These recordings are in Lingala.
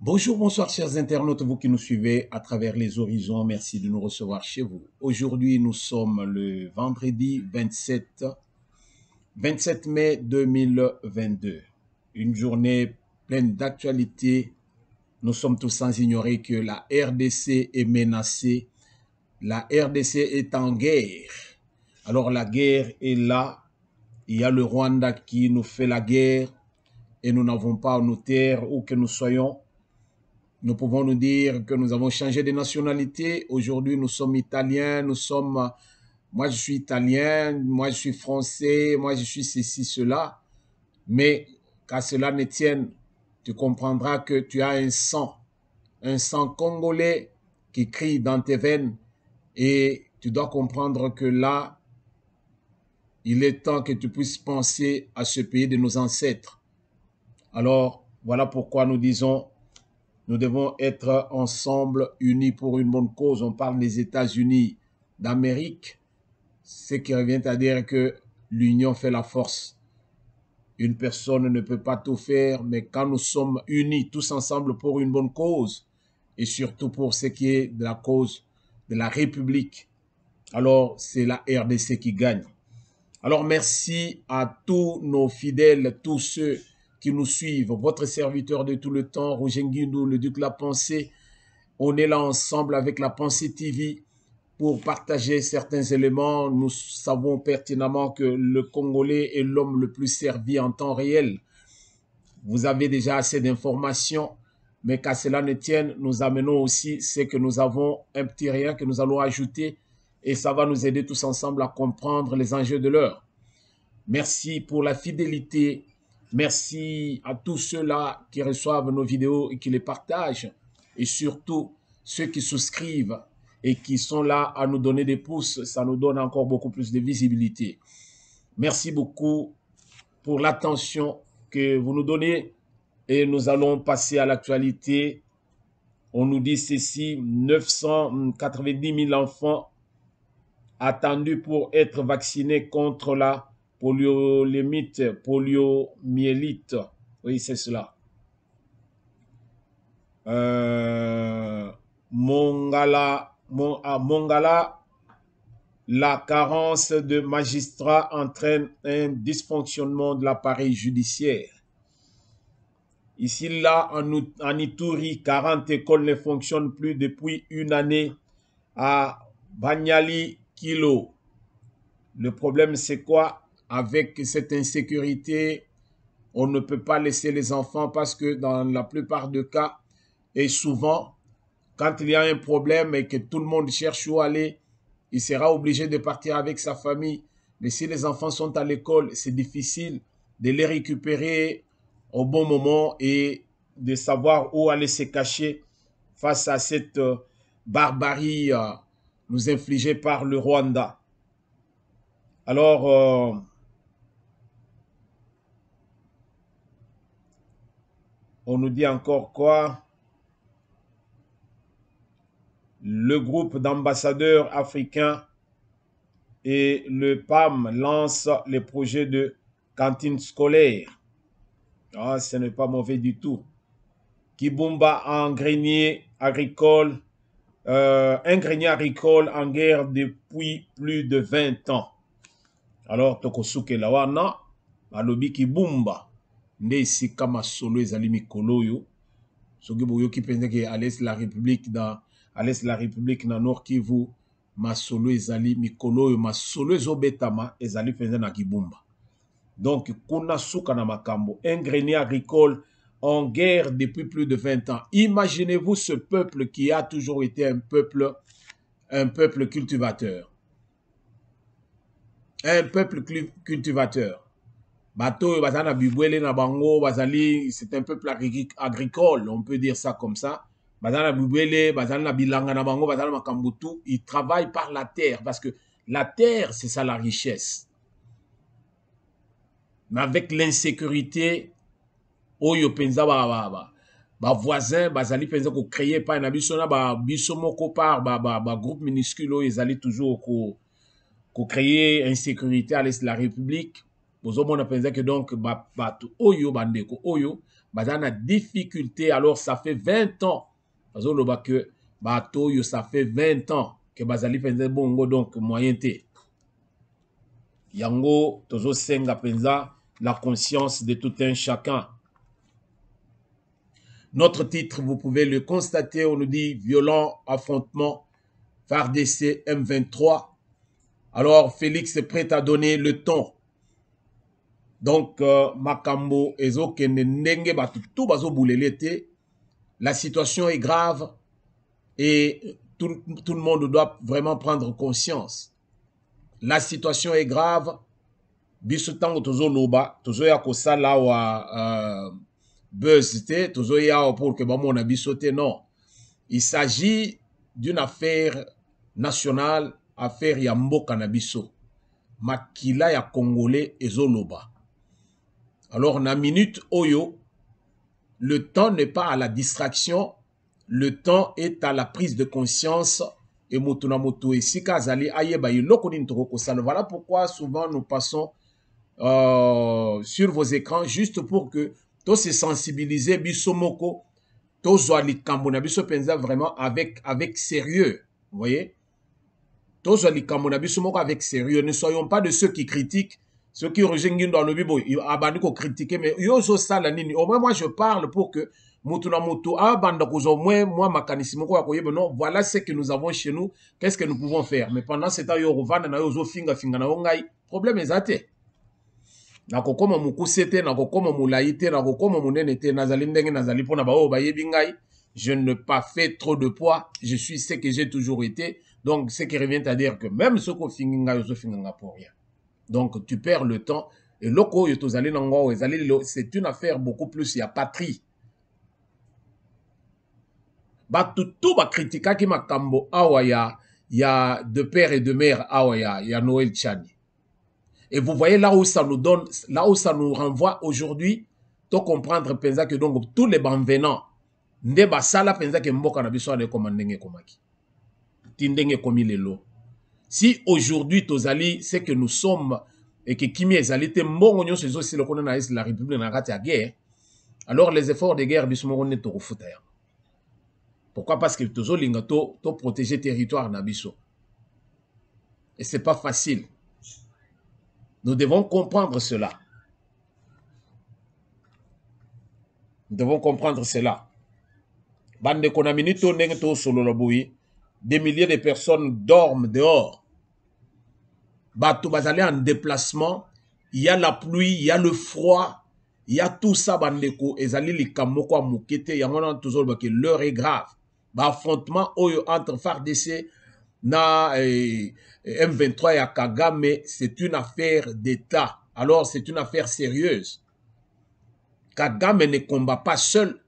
Bonjour, bonsoir chers internautes, vous qui nous suivez à travers les horizons, merci de nous recevoir chez vous. Aujourd'hui, nous sommes le vendredi 27 mai 2022, une journée pleine d'actualités. Nous sommes tous sans ignorer que la RDC est menacée, la RDC est en guerre. Alors la guerre est là, il y a le Rwanda qui nous fait la guerre et nous n'avons pas nos terres où que nous soyons. Nous pouvons nous dire que nous avons changé de nationalité. Aujourd'hui, nous sommes italiens, moi je suis italien, moi je suis français, moi je suis ceci, cela. Mais qu'à cela ne tienne, tu comprendras que tu as un sang congolais qui crie dans tes veines. Et tu dois comprendre que là, il est temps que tu puisses penser à ce pays de nos ancêtres. Alors, voilà pourquoi nous disons, nous devons être ensemble, unis pour une bonne cause. On parle des États-Unis d'Amérique, ce qui revient à dire que l'union fait la force. Une personne ne peut pas tout faire, mais quand nous sommes unis tous ensemble pour une bonne cause, et surtout pour ce qui est de la cause de la République, alors c'est la RDC qui gagne. Alors merci à tous nos fidèles, tous ceux qui nous suivent, votre serviteur de tout le temps, Roger Nguindou, le Duc de la Pensée. On est là ensemble avec la Pensée TV pour partager certains éléments. Nous savons pertinemment que le Congolais est l'homme le plus servi en temps réel. Vous avez déjà assez d'informations, mais qu'à cela ne tienne, nous amenons aussi ce que nous avons, un petit rien que nous allons ajouter, et ça va nous aider tous ensemble à comprendre les enjeux de l'heure. Merci pour la fidélité. Merci à tous ceux-là qui reçoivent nos vidéos et qui les partagent. Et surtout, ceux qui souscrivent et qui sont là à nous donner des pouces. Ça nous donne encore beaucoup plus de visibilité. Merci beaucoup pour l'attention que vous nous donnez. Et nous allons passer à l'actualité. On nous dit ceci, 990 000 enfants attendus pour être vaccinés contre la poliomyélite. Oui, c'est cela. Mongala, la carence de magistrats entraîne un dysfonctionnement de l'appareil judiciaire. Ici, là, en Ituri, 40 écoles ne fonctionnent plus depuis une année à Banyali Kilo. Le problème, c'est quoi? Avec cette insécurité, on ne peut pas laisser les enfants parce que dans la plupart des cas, et souvent, quand il y a un problème et que tout le monde cherche où aller, il sera obligé de partir avec sa famille. Mais si les enfants sont à l'école, c'est difficile de les récupérer au bon moment et de savoir où aller se cacher face à cette barbarie nous infligée par le Rwanda. Alors, on nous dit encore quoi? Le groupe d'ambassadeurs africains et le PAM lancent les projets de cantine scolaire. Ah, ce n'est pas mauvais du tout. Kibumba en grenier agricole, un grenier agricole en guerre depuis plus de 20 ans. Alors, Tokosuke Lawana, alobi Kibumba, nde esika masolo ezali mikolo oyo. Soki boyoki penza ke à l'est la République na Nord Kivu, masolo ezali mikolo oyo, masolo ezobetama ezali penza na Kibumba. Donc, kuna suka na makambo, un grenier agricole en guerre depuis plus de 20 ans. Imaginez-vous ce peuple qui a toujours été un peuple cultivateur. Un peuple cultivateur. Bato bazana bibwele na bango bazali, c'est un peuple agricole, on peut dire ça comme ça. Bazana bibwele, bazana bilanga na bango, bazana makambutu, ils travaillent par la terre parce que la terre c'est ça la richesse. Mais avec l'insécurité, oyo penza ba voisin bazali penza ko créer pa na biso na ba biso moko par ba groupe minuscule oyo ezali toujours ko créer insécurité à l'est de la République. Bozomona penza que donc bato oyo bandeko oyo bazana difficulté, alors ça fait 20 ans bazoloba que bato oyo ça fait 20 ans que bazali penza bongo, donc moyen te yango tozo senga penza la conscience de tout un chacun. Notre titre, vous pouvez le constater, on nous dit violent affrontement FARDC M23. Alors Félix est prêt à donner le ton. Donc Makambo ezo kende ndenge batu tout bazo boulelete. La situation est grave et tout le monde doit vraiment prendre conscience. La situation est grave. Biso tango tozo loba, tozo ya kosala wa buzz te, tozo ya pour que bamona biso te, non. Il s'agit d'une affaire nationale, affaire ya mboka na biso. Makila ya Congolais ezo loba. Alors na minute oyo, le temps n'est pas à la distraction, le temps est à la prise de conscience. Et motuna moto esika azali ayeba yeloko nini toko sala. Voilà pourquoi souvent nous passons sur vos écrans juste pour que tous se sensibiliser biso moko, tous likambo na biso penza vraiment avec sérieux. Vous voyez? Tous likambo na biso moko avec sérieux. Ne soyons pas de ceux qui critiquent, ceux qui rejettent dans le bibo, abandi ko critiquer, mais yo zo sala nini. Au moins moi je parle pour que mutuna moto abanda ko zo moi makanisi moko akoyeba, non, voilà ce que nous avons chez nous, qu'est-ce que nous pouvons faire. Mais pendant ce temps yo revanda na yo zo finga na ngai, problème ezate. Nakokoma mukusete, nakokoma mulaite, nakokoma munene te, nazali ndenge nazali pona ba o bayebi ngai, je ne pas fait trop de poids, je suis ce que j'ai toujours été. Donc ce qui revient à dire que même ce qu'on finit ngai zo finga pour rien. Donc tu perds le temps et loko yo tozali nango ezali, c'est une affaire beaucoup plus ya patrie. Ba tout ba critika ki makambo awa ya de père et de mère awa ya Noël Tchani. Et vous voyez là où ça nous donne, là où ça nous renvoie aujourd'hui, to comprendre penza que donc tous les banvenants, nde basala penza que mboka na biso ane komandenge komaki. Tindenge komi lelo. Si aujourd'hui tozali, c'est que nous sommes, et que kimi ezali te mbongo nyo sezo si le kona na la République na kati ya guerre, alors les efforts de guerre biso moko ne to refuta ya. Pourquoi? Parce que tozo linga to protéger territoire na biso. Et c'est pas facile. Nous devons comprendre cela. Nous devons comprendre cela. Bande konaminito nengto solo loboui, des milliers de personnes dorment dehors. Bato bazali en déplacement, il y a la pluie, il y a le froid, il y a tout ça bandeko ezali likambo kwa mukete yangona tozolo ba que l'heure est grave. Ba affrontement oyo entre FARDC na M23 et Kagame, c'est une affaire d'État. Alors, c'est une affaire sérieuse. Kagame ne combat pas seul.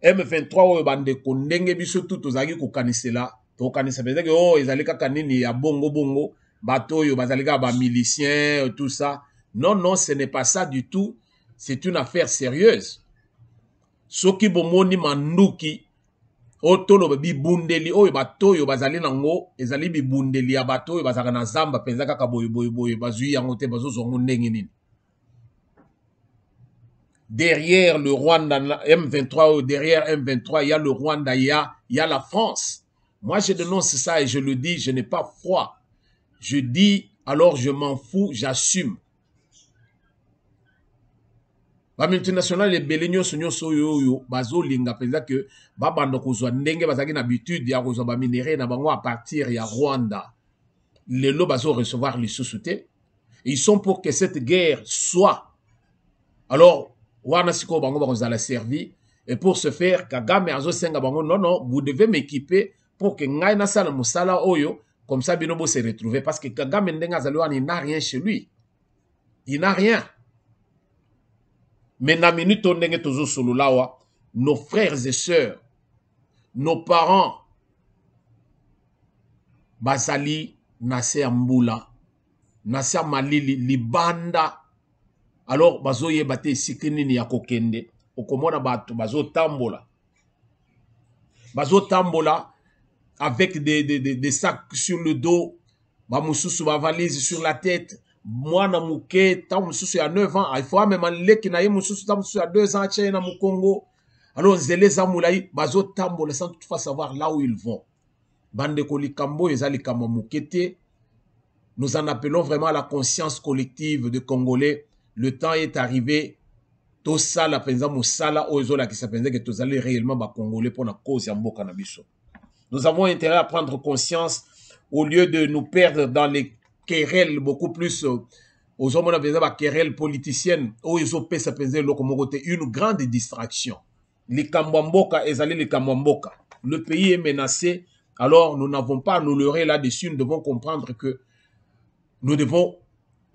M23 bande kondenge biso tout ozaki ko kanisela. To kanisa peut que oh ezalika kanini ya bongo bato yo bazalika ba miliciens tout ça. Non non, ce n'est pas ça du tout. C'est une affaire sérieuse. Soki bomoni manduki otolo bibundeli oyo bato yo bazali nango ezali bibundeli ya bato yo bazaka na zamba penza kaka boy bazui yango te bazozongo ndenge nini. Derrière le Rwanda M23, derrière M23 il y a le Rwanda, il y a la France. Moi je dénonce ça et je le dis, je n'ai pas froid. Je dis alors je m'en fous, j'assume. Ba multinational les belenyo sonyo soyo bazo linga penza que ba bando kozwa ndenge bazaki na habitude ya kozwa ba minéraux na bango à partir ya Rwanda. Les lo bazo recevoir les sous-soutés. Ils sont pour que cette guerre soit. Alors wana siko bango bakozala servi. Et pour ce faire, Kagame azo senga bango, non, non, vous devez m'équiper pour que ngai na sala musala oyo, comme ça binobo se retrouver. Parce que Kagame ndenga zaliwa, il n'a rien chez lui. Il n'a rien. Mais na minute on ndenge tozo solo lawa, nos frères et sœurs, nos parents, basali nase ambula, nase malili, libanda. Alors bazo yebate sikinini ya kokende. Okomona bato bazo tambola avec des sacs sur le dos, ba mususu ba valise sur la tête, mwana muke ta mususu ya 9 ans, il faut même leki na ye mususu ta mususu ya 2 ans tche na mukongo. Alors zele zamulai bazo tambola sans toutefois savoir là où ils vont. Bande ko likambo ezali kama mukete. Nous en appelons vraiment à la conscience collective de Congolais. Le temps est arrivé. Tout ça, la penza musala, ozola qui s'appelle que tous allez réellement ba Congolais pour la cause ya mboka na biso. Nous avons intérêt à prendre conscience au lieu de nous perdre dans les querelles beaucoup plus aux hommes on a querelles politiciennes où ils ont payé ça penser locomoté une grande distraction. Les Kambamboka et les Kambamboka. Le pays est menacé, alors nous n'avons pas à nous leurrer là-dessus, nous devons comprendre que nous devons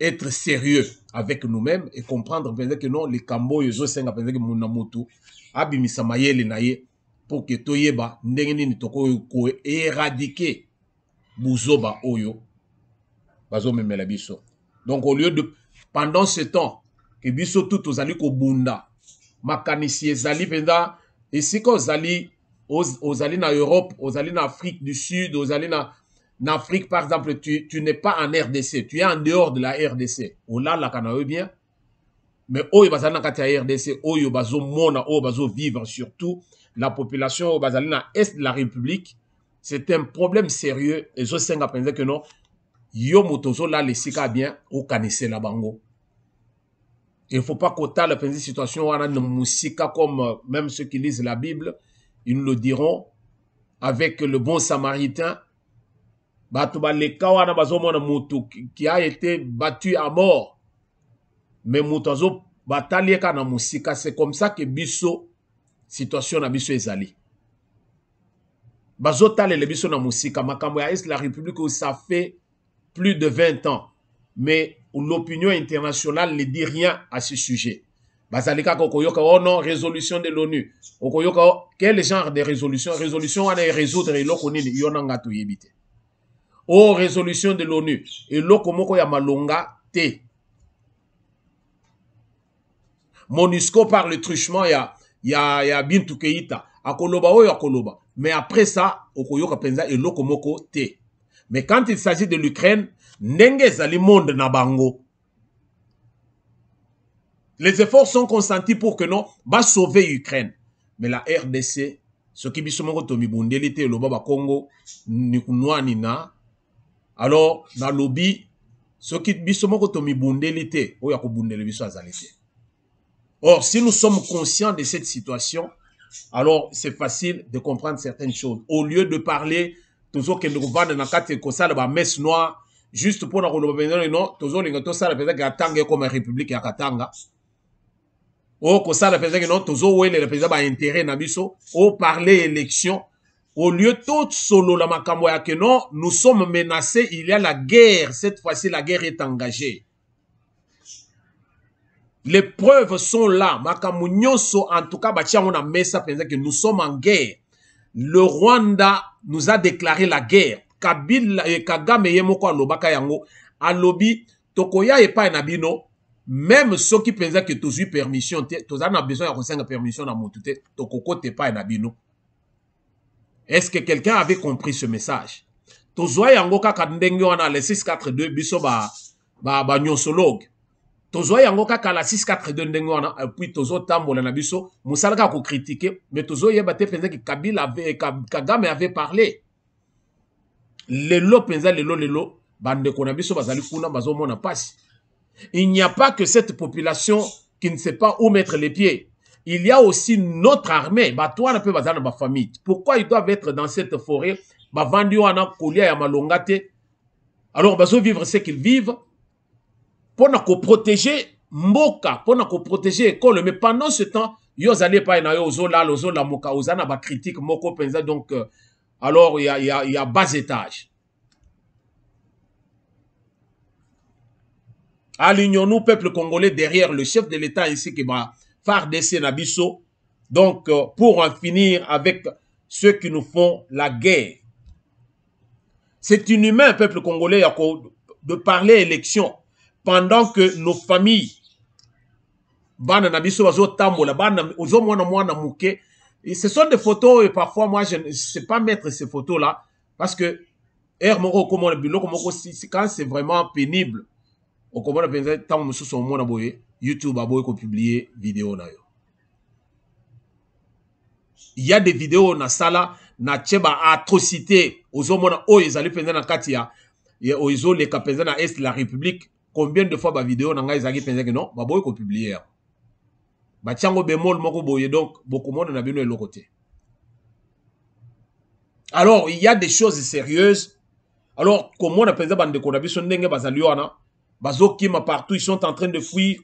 être sérieux avec nous-mêmes et comprendre que non, les Kambo, ils ont 5 que Munamoto, Abimisa Mayele Naye, pour que Toyeba, Ndengeni Toko, éradiquer Bouzoba Oyo, Bazo Memela Biso. Donc, au lieu de, pendant ce temps, que Biso tout aux Ali Kobunda, Makanisi Zali Penda, et si qu'on Ali, aux Ali na Europe, aux Ali na Afrique du Sud, aux Ali na. En Afrique, par exemple, tu n'es pas en RDC, tu es en dehors de la RDC. Oh là, là, quand bien. Mais oh, il va s'en aller RDC, oh, il va vivre surtout. La population, oh, dans l'Est de la République, c'est un problème sérieux. Et je sais que non, yo motozo là, les sika bien, au kanise la bango. Il ne faut pas qu'on t'a la situation, on a une musique comme même ceux qui lisent la Bible, ils nous le diront, avec le bon samaritain. Qui a été battu à mort. Mais Moutazo bataille kana musika. C'est comme ça que biso situation na biso ezali. Bazo tale le biso na musika. Makambo ya Est la République où ça fait plus de 20 ans. Mais l'opinion internationale ne dit rien à ce sujet. Bazalika kokoyoka oh non résolution de l'ONU. Okoyoka quel genre de résolution? Résolution on est résoudre eloko nini yonanga to yebite. Oh, résolution de l'ONU. Et l'okomoko ya malonga te. MONUSCO par le truchement ya Bintou Keïta. Akoloba o ya koloba. Mais après ça, okoyoka penza et l'okomoko te. Mais quand il s'agit de l'Ukraine, ndenge zali monde na bango. Les efforts sont consentis pour que non, va sauver l'Ukraine. Mais la RDC, ce qui bisomoko tomi bundelite le baba Congo, ni na. Alors, dans le lobby, ce qui bisomoko tomi bundelite, o ya ko bundele biso azalite. Or, si nous sommes conscients de cette situation, alors c'est facile de comprendre certaines choses. Au lieu de parler, toujours que nous vendons dans quatre kosala ba messe noire, juste pour nous non, toujours les gars ça la Katanga comme république ya Katanga. O kosala que non, toujours ouais le président ba intérêt na biso, o parler élection. Au lieu tout solo la makambo ya que non, nous sommes menacés, il y a la guerre. Cette fois-ci, la guerre est engagée. Les preuves sont là. Makambo nyonso, en tout cas, batia on a mis ça que nous sommes en guerre. Le Rwanda nous a déclaré la guerre. Kabila et Kagame yemoko alobaka yango alobi tokoya e pa nabino. Même ceux qui pensaient que tous eu permission, tous en a besoin de permission dans mon tout tokoko te pa nabino. Est-ce que quelqu'un avait compris ce message? Tozoa yango kaka ndenge wana le 642 biso ba nyonsologue. Tozoa yango kaka la 642 ndenge wana puis tozo tambola na biso musalaka ko critiquer mais tozo yeba te penza que Kabila avait Kagame avait parlé. Lelo penza lelo bande ko na biso bazali kuna bazo mona passe. Il n'y a pas que cette population qui ne sait pas où mettre les pieds. Il y a aussi notre armée. Batouana peut bazana ba famille. Pourquoi ils doivent être dans cette forêt? Ba vendu wana kolia ya malongate. Alors bazo vivre ce qu'ils vivent pour nous protéger mboka pour protéger l'école, mais pendant ce temps, yo allez pas na yo ozola moka ozana ba critique moko penza donc alors il y a bas étage. Alignons-nous peuple congolais derrière le chef de l'État ici qui va faire FARDC Nabiso. Donc pour en finir avec ceux qui nous font la guerre. C'est inhumain peuple congolais de parler élection pendant que nos familles bana nabiso bazo tambola bana ozo mwana muke. Et ce sont des photos et parfois moi je ne sais pas mettre ces photos là parce que quand c'est vraiment pénible au comment penser tant mususu son mona boye YouTube a boye ko publier vidéo na yo. Il y a des vidéos na sala na tcheba atrocité ozo mona o ezali penza na katia ya ozo le kapenza na est la République. Combien de fois ba vidéo na ngai ezali penza que non ba boye ko publier. Batiango bémol moko boye donc beaucoup monde na bino eloko te. Alors il y a des choses sérieuses. Alors comment on appelle ça bande ko na biso ndenge bazaliwana bazo kima partout, ils sont en train de fuir,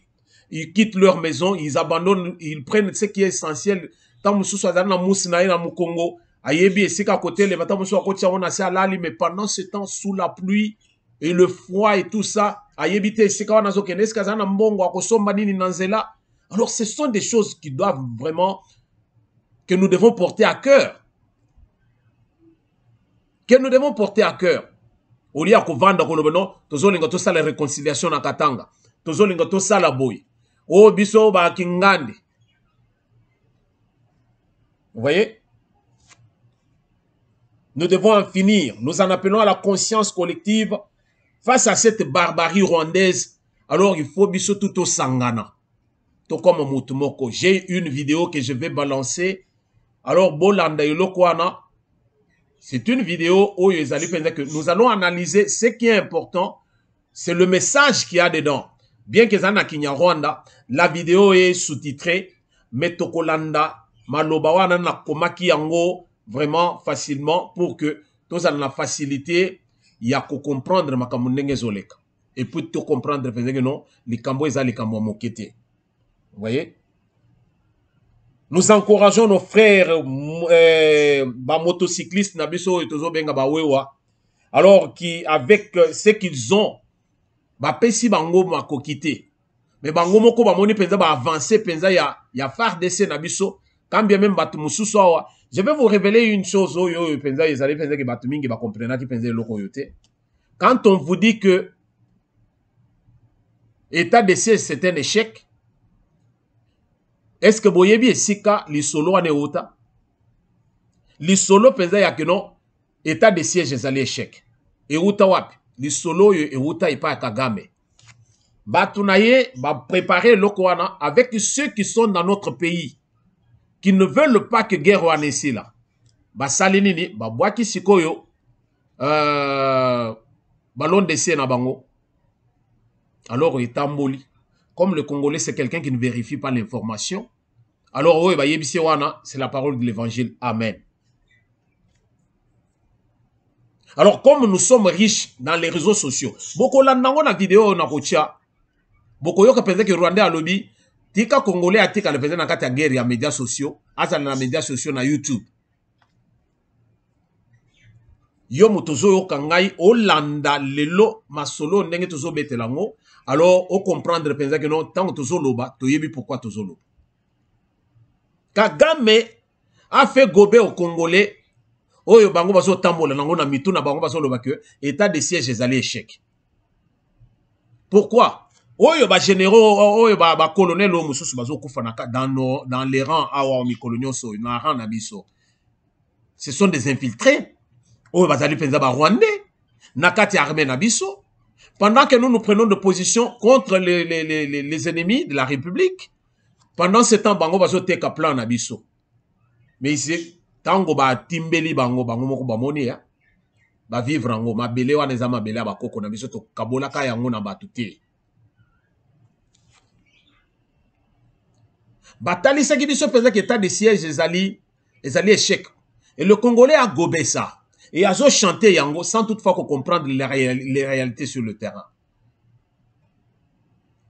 ils quittent leur maison, ils abandonnent, ils prennent ce qui est essentiel. Tant mususu azali na musina na mukongo ayebi esika côté le matin mususu akoti on a ça là mais pendant ce temps sous la pluie et le froid et tout ça ayebi te esika wana zo kende esika na mbongo akosomba nini na nzela. Alors, ce sont des choses qui doivent vraiment, que nous devons porter à cœur. Que nous devons porter à cœur. Au lieu de vendre, tozo linga to sa la réconciliation na Katanga. Tozo linga to sa la boy. O biso ba kingandi. Vous voyez? Nous devons en finir. Nous en appelons à la conscience collective face à cette barbarie rwandaise. Alors, il faut biso tout au sangana. Comme Mutumoko. J'ai une vidéo que je vais balancer. Alors, Bolanda Yolokwana, c'est une vidéo où nous allons analyser ce qui est important. C'est le message qu'il y a dedans. Bien que Zana Kinya Rwanda, la vidéo est sous-titrée, mais Tokolanda, Malobawana na komaki yango vraiment facilement pour que tous en la facilité, il y a qu'à comprendre ma kamundenge zoleka. Et puis tout comprendre, non, les kambo eza les kambo mokete. Vous voyez? Nous encourageons nos frères motocyclistes nabiso et tozo benga bawewa. Alors qui avec ce qu'ils ont pesi bango makokite. Mais bango moko ba moni penza ba avancer penza ya FARDC nabiso quand bien même batu mususu awa. Je vais vous révéler une chose oyo penza ezali penza ke batu mingi ba comprendre ki penza loko yote. Quand on vous dit que état de siège c'est un échec, est-ce que boyebi esika li solo ane ota? Li solo penza ya que non, état de siège ezali échec. Et uta wapi? Li solo yo e uta ipa Kagame. Batunaye ba préparer lokoana avec ceux qui sont dans notre pays, qui ne veulent pas que guerre wane ici là. Ba salinini, ba boaki sikoyo, ballon d'essai na bango. Alors il tamboli. Comme le Congolais, c'est quelqu'un qui ne vérifie pas l'information. Alors, oui, c'est la parole de l'évangile. Amen. Alors, comme nous sommes riches dans les réseaux sociaux, beaucoup de vidéo na kotia, beaucoup yo kapende que Rwanda a lobby, tika Congolais a tika le président na kati ya guerre ya médias sociaux, asa na médias sociaux na YouTube. Yo mutozo yo kangai olanda lelo masolo ndenge tozo betelango. Alors, on comprendre que non, tant que tozo loba, toyebi pourquoi tozo loba. Kagame a fait gober au Congolais. Oyo bango baso tambola nango na mitu na bango baso loba que état de siège ezali échec. Pourquoi? Oyo ba généraux, oyo ba colonel o mususu baso kufa dans les rangs awa mi coloniaux so na rang na biso. Ce sont des infiltrés. Oyo bazali penza ba Rwandais na kati armée na biso. Pendant que nous prenons de position contre les ennemis de la République, pendant ce temps, bango baso teka plan na biso. Mais ici, tango ba timbeli bango moko ba moni ya, ba vivre ango, ma bele wana eza ma bele ba koko na biso to kabola ka yango na batu te. Batali sa ki biso penza que état de siège ezali échec. Et le Congolais a gobé ça. Et a chanté yango sans toutefois comprendre les réalités sur le terrain.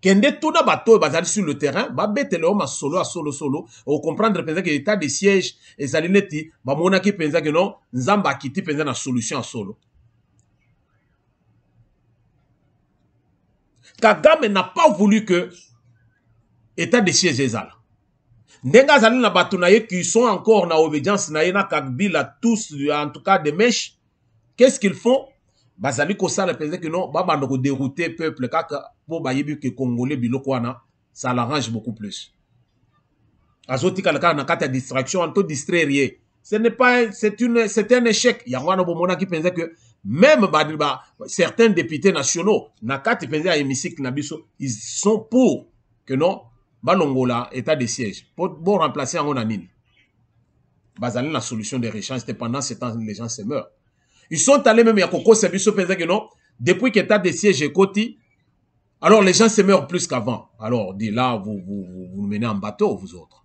Kende tout na bateau bazali sur le terrain, ba betele o ma solo à solo solo, au comprendre penza que l'état de siège ezali neti ba mona ki penza que non, nzamba kiti penza na solution à solo. Kagame n'a pas voulu que état de siège ezala. Ndenga zali na bato na ye qui sont encore na obédience na ye na Kabila tous en tout cas des mèches. Qu'est-ce qu'ils font? Bazali ko sala penza que non, ba bando ko dérouter peuple kaka po ba yebi que congolais biloko wana, ça l'arrange beaucoup plus. Azoti kalaka na kata distraction en tout distraire. Ce n'est pas c'est un échec. Ya wana bo mona ki penza que même certains députés nationaux na kata penza hémicycle na biso, ils sont pour que non balongola état de siège pour remplacer en nini. Bazali la solution de réchange, c'était pendant ce temps les gens se meurent. Ils sont allés même à Koko Sebiso penser que non, depuis que état de siège est côté, alors les gens se meurent plus qu'avant. Alors dit là vous nous menez en bateau vous autres.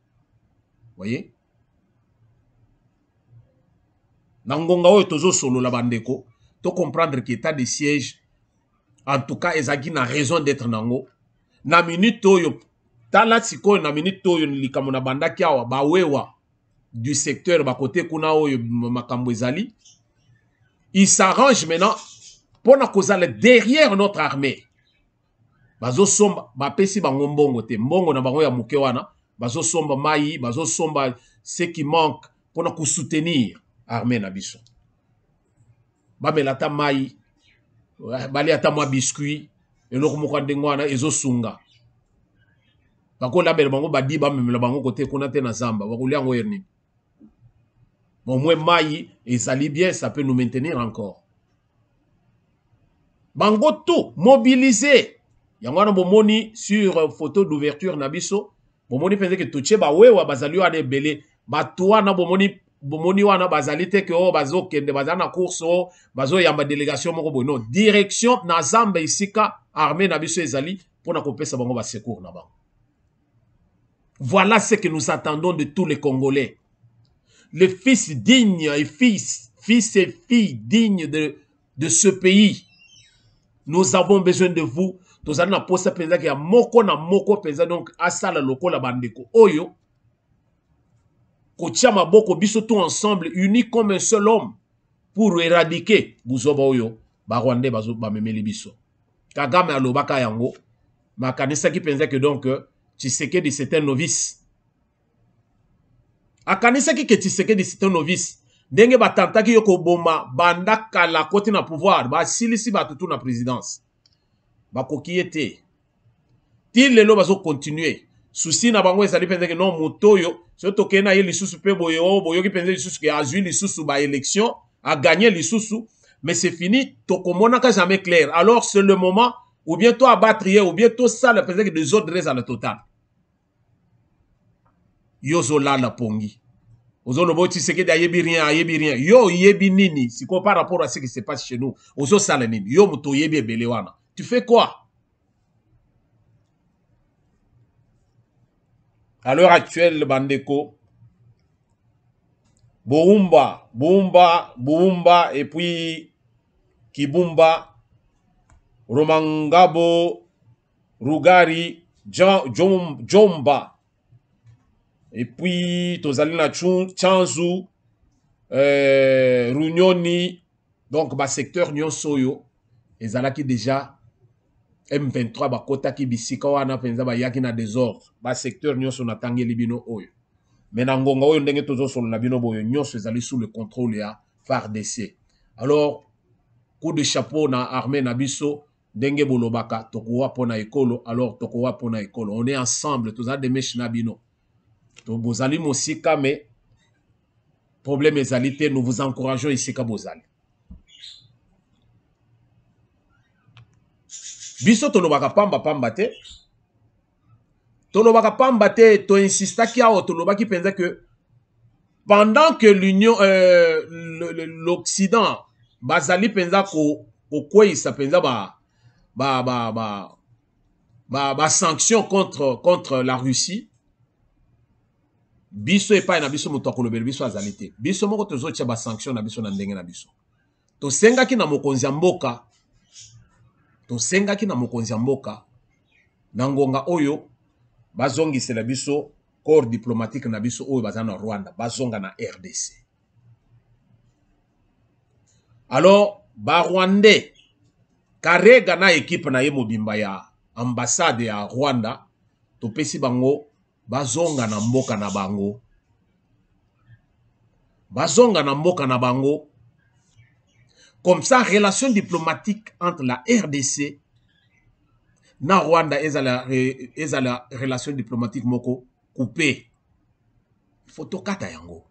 Voyez? Nangonga oyo tozo solo la bandeko, to comprendre que état de siège en tout cas ezaki na raison d'être nango. Na minute oyo tala siko na minute oyo likamo na bandaki awa bawewa du secteur ba côté kuna oyo makambo ezali, il s'arrange maintenant pour na kozala derrière notre armée. Bazo somba ba pesi bango mbongo te, mbongo na bango ya muke wana, bazo somba mai, bazo somba ce qui manque pour na ko soutenir armée na biso. Ba melata mai, bali ata mwa biscuit, eloko moko ndengo wana ezo sunga. Bako la bel bango badi ba memela bango côté kuna te na zamba, bakulia ngo yerni. Bon moins mai ezali bien, ça peut nous maintenir encore. Bango tout mobilisé. Yangwana bomoni sur photo d'ouverture na biso, bomoni pense que touché ba wewa bazali wana ebele, batwa na bomoni wana bazali te ke o bazo kende bazana course o bazo yamba délégation moko bono direction na zamba isika armée na biso ezali pour na kopesa bango ba secours na bango. Voilà ce que nous attendons de tous les Congolais. Les fils dignes et fils et filles dignes de ce pays. Nous avons besoin de vous. Nous allons poser penza que moko na moko penza donc asala loko la bandeko oyo. Kotia maboko biso tout ensemble unis comme un seul homme pour éradiquer buzoba oyo ba Rwandais bazo ba memeli biso. Kagame alobaka yango makanisa ki penza que donc Tshisekedi c'est un novice. Akanisa ki ke Tshisekedi c'est un novice. Ndenge batantaki yoko boma banda kala koti na pouvoir ba silisi batutu na présidence. Bakoki ete. Til lelo bazo continuer. Souci na bango ezali penza que non motoyo so tokena ye lisusu pe boyo ki penza lisusu ke azui lisusu ba élection a gagné lisusu mais c'est fini tokomona ka jamais clair. Alors c'est le moment ou bientôt abattre ou bientôt ça le penza que des autres à la totale. Yozo la la pongi. Ozo lobo Tshisekedi ayebi rien. Yo yebi nini si quoi par rapport à ce qui se passe chez nous. Ozo sala nini. Yo muto yebi ebele wana. Tu fais quoi? À l'heure actuelle, Bandeko, Boumba, et puis Kibumba, Romangabo, Rugari, Jomba, et puis Tozalina Chanzu, Runyoni, donc ba secteur Nyon Soyo, et Zalaki déjà M23 bakota ki bisika wana penza ba yaki na désordre ba secteur nyonso na tangeli bino oyo mais na ngonga oyo ndenge tozo solo na bino boyo nyonso ezali sous le contrôle ya FARDC. Alors coup de chapeau na armée na biso ndenge bolobaka tokowa pona ekolo, alors tokowa pona ekolo, on est ensemble toza de mesh na bino to bozali mosika mais problème ezali te, nous vous encourageons ici ka bozali. Biso tolobaka pamba te. Tolobaka pamba te, to insistaki awo tolobaki penza que pendant que l'Union l'Occident bazali penza ko kweyisa penza ba sanction contre la Russie. Biso epai na biso moto akolobela biso azali te. Biso moko tozotia ba sanction na biso na ndenge na biso. To sengaki na mokonzi ya mboka. Tosengaki na mokonzi ya mboka Nangonga oyo, bazongi c'est la biso, corps diplomatique na biso oyo bazana Rwanda, bazonga na RDC. Alors, ba Rwandais, karega na équipe na ye mobimba ya ambassade ya Rwanda, topesi bango, bazonga na mboka na bango. Bazonga na mboka na bango. Comme ça, relation diplomatique entre la RDC na Rwanda et la relation diplomatique moko coupé. Photo kata yango.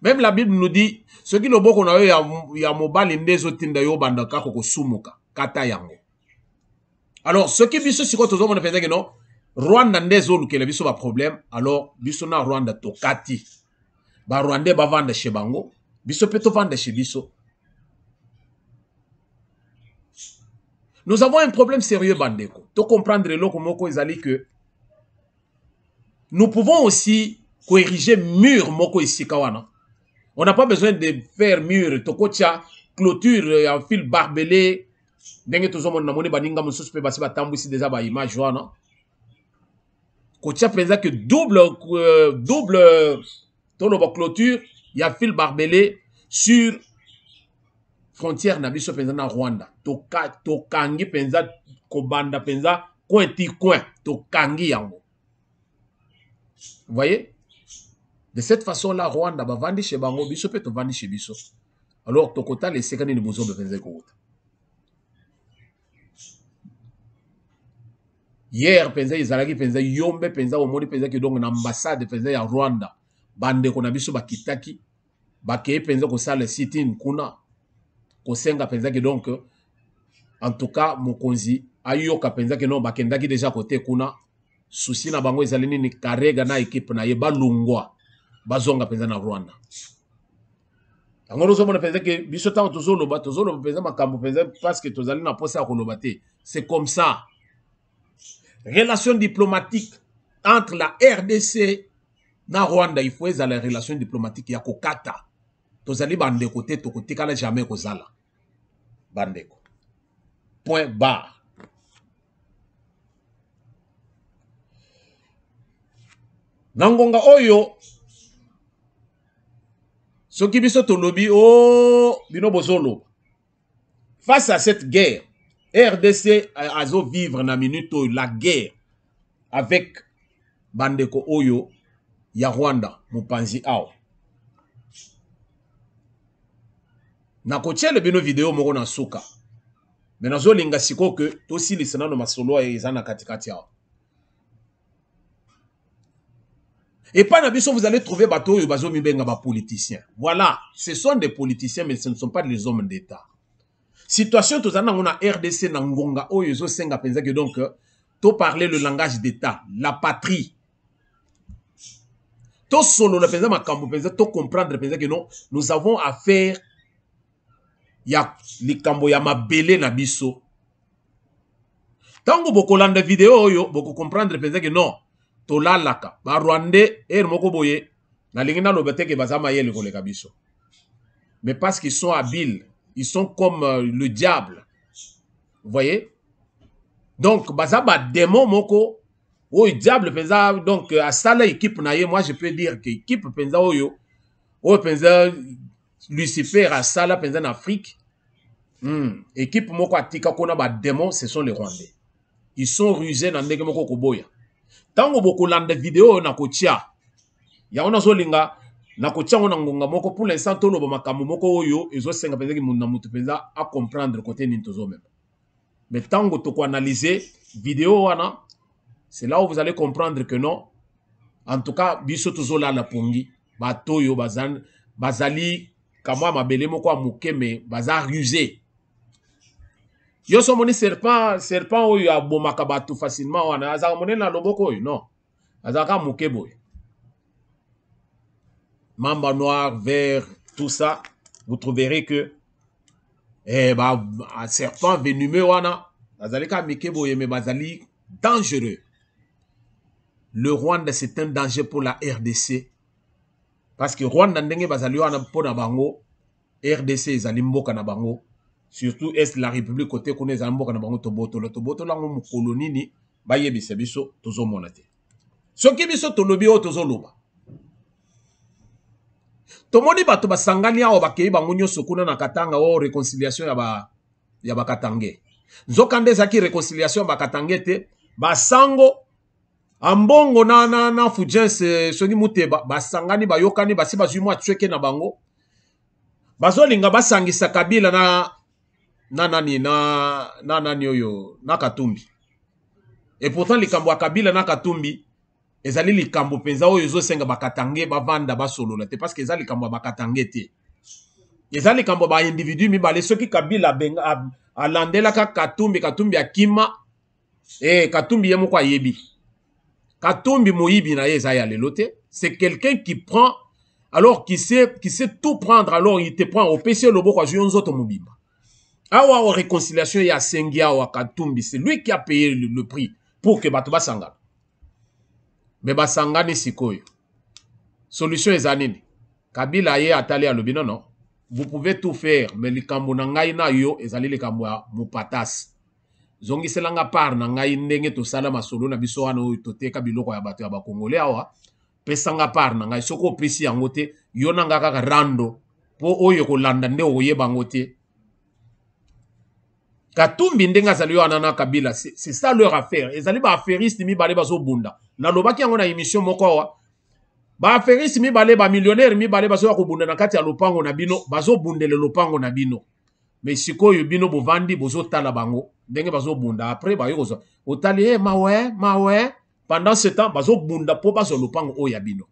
Même la Bible nous dit, ce qui le boko na yo ya mobali ndezo tinda yo bandaka koko sumuka. Kata yango. Alors, ce qui biso siko tozo mona penza que non, Rwanda ndezo lukele biso ba problème, alors biso na Rwanda to kati. Ba Rwandais ba vanda chez bango, biso peto vanda chez biso. Nous avons un problème sérieux, Bandeko. Tu comprendre le moko ezali que nous pouvons aussi corriger mur moko ici kawana. On n'a pas besoin de faire mur, tokocha clôture en fil barbelé. Ndenge tozo na moni baninga mususu pe basi batambu ici déjà ba image wana. Kocha penza que double tono ba clôture, il y a fil barbelé sur frontière na biso penza na Rwanda. Tokangi penza kobanda penza coin ti coin tokangi yango. Vous voyez? De cette façon-là, Rwanda va vendre chez bango, biso pe to vendre chez biso. Alors tokota les sekani ni bozo penza ko. Hier penza izalaki penza yombe penza omoni penza ki donc na ambassade penza ya Rwanda. Bande ko na biso bakitaki bakeye penza ko sala sit-in kuna. Kosenga penza ki donc en tout cas mokonzi ayoka penza ki non bakendaki déjà côté kuna souci na bango ezalini ni karega na équipe na ye balungwa bazonga penza na Rwanda. Angolo zo mona penza ki biso tango tozoloba penza makambo penza parce que tozali na posa ya koloba te. C'est comme ça. Relation diplomatique entre la RDC na Rwanda, il faut ezala relation diplomatique ya kokata. Tozali bandeko te tokotikala jamais kozala. Bandeko. Point barre. Nangonga oyo soki biso tolobi o bino bozolo. Face à cette guerre, RDC azo vivre na minute la guerre avec bandeko oyo ya Rwanda mupanzi ao. Na kotiele bino video moko na suka. Mais nazo linga siko que tosi lisana no masolo ya ezana katikati ao. Et pas na biso vous allez trouver bateau yo bazo mibenga ba politiciens. Voilà, ce sont des politiciens mais ce ne sont pas des hommes d'État. Situation tozana ngona RDC na ngonga oyo zo senga penza que donc to parler le langage d'État, la patrie. To solo na penza makambo penza to comprendre penza que non, nous avons affaire ya likambo ya mabele na biso. Tango boko landa vidéo oyo boko comprendre penza que non, to lalaka ba Rwandais moko boye na lingina lobete ke bazama yele koleka biso. Mais parce qu'ils sont habiles, ils sont comme le diable. Vous voyez? Donc, bazaba démon moko, oh diable penza, donc à ça la équipe naie, moi je peux dire que équipe penza oyo, oh penza Lucifer à ça la penza en Afrique, équipe moko atika kona ba démon, ce sont les Rwandais. Ils sont rusés dans ndenge moko koboya. Tango boko landa vidéo na kotia, ya ona zo linga na kotia ona ngonga moko pour l'instant tolo ba makambo moko oyo ezo senga penza ki munda mutu penza à comprendre côté nintozo même. Mais tango toko analyser vidéo wana, c'est là où vous allez comprendre que non, en tout cas biso tozo la pongi ba toyo bazan bazali kamwa mabele moko amuke me baza rusé. Yo so moni serpent oyo abomaka batu facilement wana azaka moni na loboko oyo non, azaka muke boy. Mamba noir, vert, tout ça, vous trouverez que un serpent venimeux wana, bazali ka mike boye mais bazali dangereux. Le Rwanda c'est un danger pour la RDC parce que Rwanda ndenge bazali wana pona bango, RDC ezali mboka na bango. surtout est la république côté qu'on est zamboka na bango toboto lango mu colonie ni ba yebisa biso tozo monate soki biso tolobi o tozo loba tomoni bato basangani awo bakei bango nyonso kuna na Katanga o réconciliation ya ba Katange nzokande zaki réconciliation ya ba Katange te basango ambongo na Fulgence Soni Muteba basangani bayokani basi bazwi mwa tsweke na bango bazolinga basangisa Kabila na nani oyo na Katumbi et pourtant likambo ya Kabila na Katumbi ezali likambo penza oyo ezosenga bakatange bavanda basolola te parce que ezali likambo ya bakatange te ezali likambo ba individu mibale soki Kabila benga alandelaka Katumbi akima Katumbi ye moko ayebi Katumbi moyibi na ye eza ya lelo te c'est quelqu'un qui prend alors qui sait tout prendre alors il te prend au PC loboko azwi nzoto mobimba awa o réconciliation ya sengia wa Katumbi c'est lui qui a payé le prix pour que bato basangana mais basangani sikoyo solution ezanini Kabila ye atali alobi non vous pouvez tout faire mais likambo na ngai na yo ezali likambo ya mopatasi zongiselanga part na ngai ndenge tosala masolo na biso wana oyo toteka biloko ya bato ya bakongole awa pesanga part na ngai soko opesi yango te yo na nga kaka rando po oyo kolanda nde oyeba ngo te Katumbi ndenga azali wana na Kabila c'est ça leur affaire ezali ba affairiste mibale bazobunda nalobaki yango na émission moko awa ba affairiste mibale ba millionnaire mibale bazoya kobunda na kati ya lopango na bino bazobundele lopango na bino mais sikoyo bino bovandi bozotala bango ndenge bazobunda après bayokozwa otali mawe pendant ce temps bazobunda po bazo lopango oyo ya bino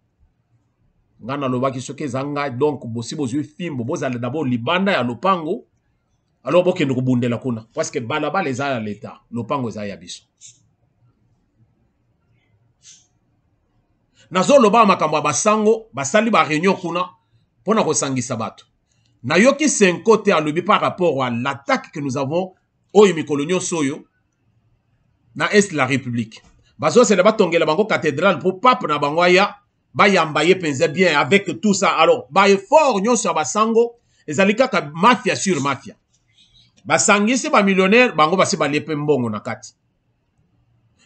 ngana lobaki soki ezanga donc bosi bozwi fimbo bozala d'abord libanda ya lopango alors bokende kobundela kuna parce que balabala eza ya leta lopango eza ya biso nazoloba makambo ya basango basali ba réunion kuna pona kosangisa bato nayoki senko te alobi par rapport à l'attaque que nous avons oyo mikolo nyonso oyo na est la république bazosele batongela bango cathédrale po pape na bango aya bayamba ye penza bien avec tout ça alors ba effort nyonso ya basango ezali kaka mafia sur mafia basangisi ba millionnaire bango basi balepe mbongo na kati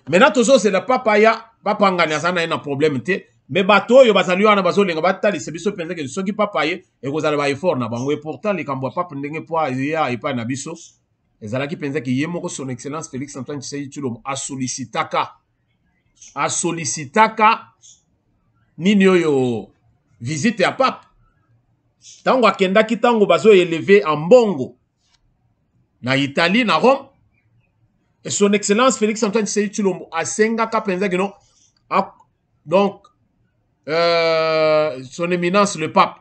maintenant tozosela papa ya bapangani azana na problème te mais bato oyo bazali wana bazolenga batalisa biso penza ke soki papa ye ekozala ba effort na bango et pourtant likambo ya papa ndenge po ya epa na biso ezalaki penza ke ye moko son excellence Félix Antoine Tshisekedi Tshilombo asolicitaka nini oyo visite ya pape tango akendaki tango bazo élevé en mbongo na Italie na Rome et son excellence Félix Antoine Tshisekedi Tshilombo asengaka penza ke non donc son éminence le pape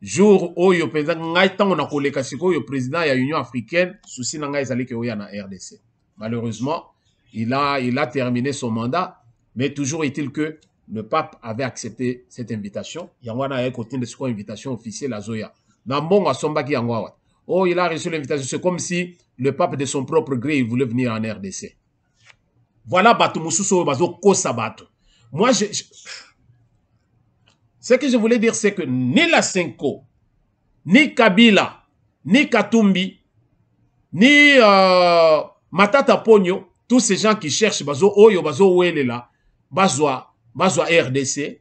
jour oyo penza ngai tango na koleka sikoyo président ya Union africaine souci na ngai ezali ke oya na RDC malheureusement il a terminé son mandat mais toujours est-il que le pape avait accepté cette invitation yango na côté de cette invitation officielle à Zoya na mbongo asombaki yango awa oh il a reçu l'invitation c'est comme si le pape de son propre gré il voulait venir en RDC voilà bato mususu oyo bazo kosa bato moi ce que je voulais dire, c'est que ni la Senko, ni Kabila, ni Katumbi, ni Matata Pogno, tous ces gens qui cherchent bazo oyo bazo welela, bazwa RDC,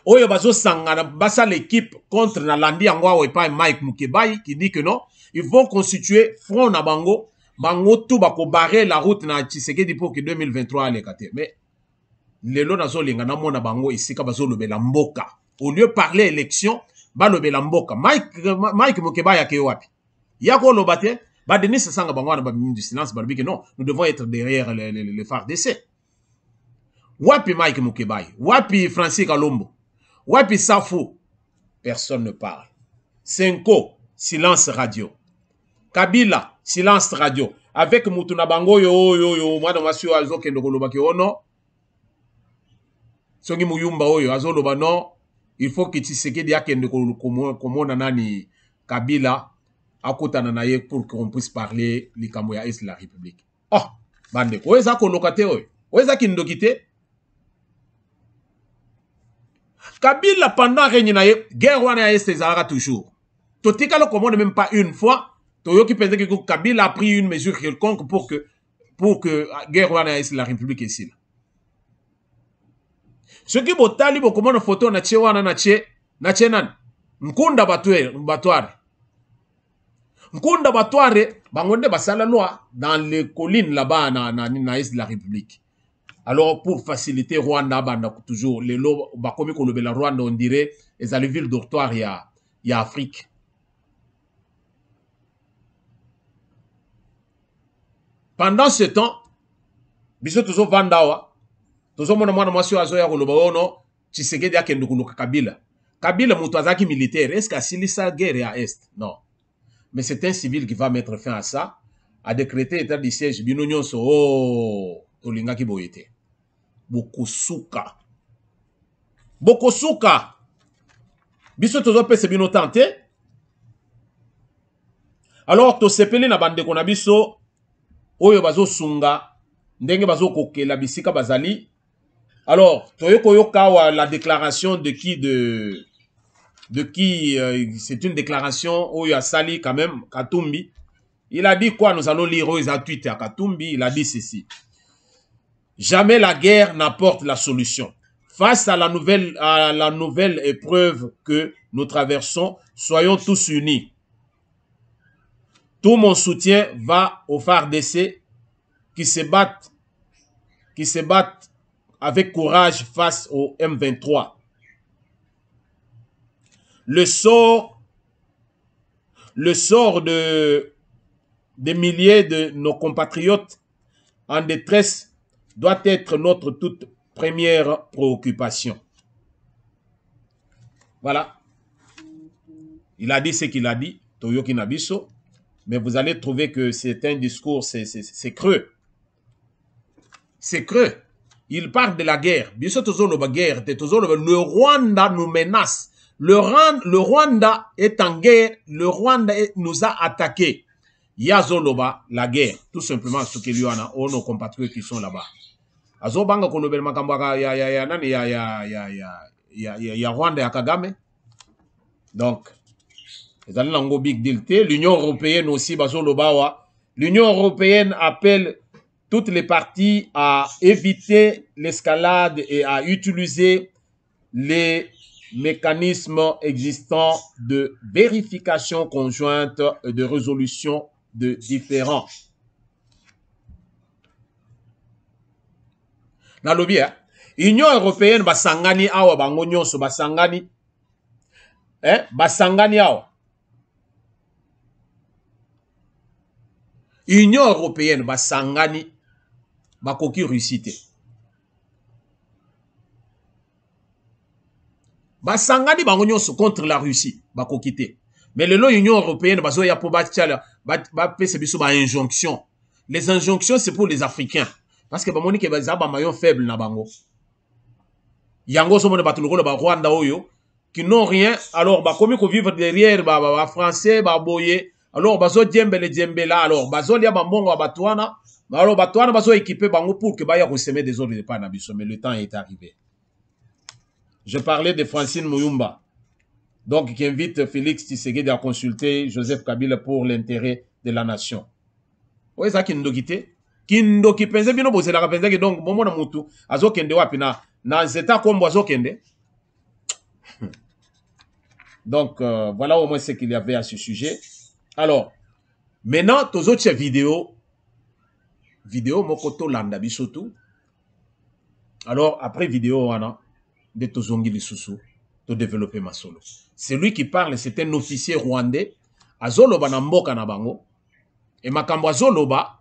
oyo bazo sangana, basa l'équipe contre Nalandi Angwa et pas Mike Mukebai qui dit que non, ils vont constituer front na bango, bango tout bako barrer la route na Tshisekedi pour que 2023 allait kate. Mais lelo nazolinga na mona bango isika bazolobela mboka au lieu parler élection balobela mboka Mike Mukeba yake wapi yako lobate ba Denis Sanga bango na ba minute du silence balbi que non nous devons être derrière les FARDC wapi Mike Mukeba wapi Francis Kalombo wapi Safo personne ne parle Senko silence radio Kabila silence radio avec Mutuna bango yo mwana masio azokendo kolobaki ono Songi Muyumba oyo azoloba non il faut que Tshisekedi akende komona nani Kabila akotana na ye pour qu'on puisse parler likambo ya est la république oh bande ko eza ko lokate oyo eza kindoki te Kabila pendant règne na ye guerre wana ya est ezalaka toujours Totika le commande même pas une fois. Toyoki pensait que Kabila a pris une mesure quelconque pour que guerre wana la République ici. Ce qui botali bo commande photo na che wana na che nan. Nkunda batware. Nkunda batware bangonde basala loi dans les collines là-bas na est de la République. Alors pour faciliter Rwanda banda toujours les lots bakomi ko lobela Rwanda on dirait les allaient ville dortoir il y a Afrique. Pendant ce temps, biso toujours vandawa, toujours mona mwasi azo ya koloba ono Tshisekedi akende kuluka Kabila. Kabila mutu azaki militaire, est-ce qu'asilisa guerre à est? Non. Mais c'est un civil qui va mettre fin à ça, a décrété état de siège bino nyonso oh tolinga ki boyete. Bokosuka. Bokosuka. Biso toujours pese bino tante. Alors to sepeli na bande kona biso oyo bazo sunga ndenge bazo kokela bisika bazali. Alors toyoko yoka la déclaration de qui c'est une déclaration oyo asali quand même Katumbi. Il a dit quoi? Nous allons lire aux tweets à Katumbi. Il a dit ceci: jamais la guerre n'apporte la solution. Face à la nouvelle épreuve que nous traversons, soyons tous unis. Tout mon soutien va aux FARDC qui se battent avec courage face au M23. Le sort des milliers de nos compatriotes en détresse doit être notre toute première préoccupation. Voilà. Il a dit ce qu'il a dit, Toyoki Nabiso, mais vous allez trouver que c'est un discours, c'est creux. C'est creux. Il parle de la guerre. Le Rwanda nous menace. Le Rwanda est en guerre. Le Rwanda nous a attaqués. Yazoloba, la guerre. Tout simplement, ce qu'il y en a, nos compatriotes qui sont là-bas. Azobanga konobel makambaka ya Rwanda ya Kagame. Donc, l'Union européenne aussi, l'Union européenne appelle toutes les parties à éviter l'escalade et à utiliser les mécanismes existants de vérification conjointe et de résolution de différends. Nalobi, Union européenne basangani awa bango nyonso basangani basangani awa. Union européenne basangani bakoki Russie te. Basangani bango nyonso contre la Russie bakoki te. Mais le Union européenne bazo ya po ba pese biso ba injonction. Les injonctions c'est pour les Africains parce que ba moni ke baza ba maillon faible na bango. Yango so mona batuloko ba Rwanda oyo qui n'ont rien, alors ba komi ko vivre derrière ba français ba boye. Alors bazo djembe là, alors bazo lia ba mbongo ba batwana. Alors batwana bazo équiper bango pour que ba ya ko semer des ordres de pas na biso, mais le temps est arrivé. Je parlais de Francine Mouyumba, donc qui invite Félix Tshisekedi à consulter Joseph Kabila pour l'intérêt de la nation. Oui, ça qui nous quitte. Kindo ki pense bino bozela ka pense que donc momo na mutu azo kende wapi na zeta kombo azo kende. Donc voilà au moins ce qu'il y avait à ce sujet. Alors maintenant tous autres vidéo mokoto landa bisotu. Alors après vidéo wana de tozongi lisusu to développer ma solo. Celui qui parle c'est un officier rwandais azoloba na mboka na bango et makambo azoloba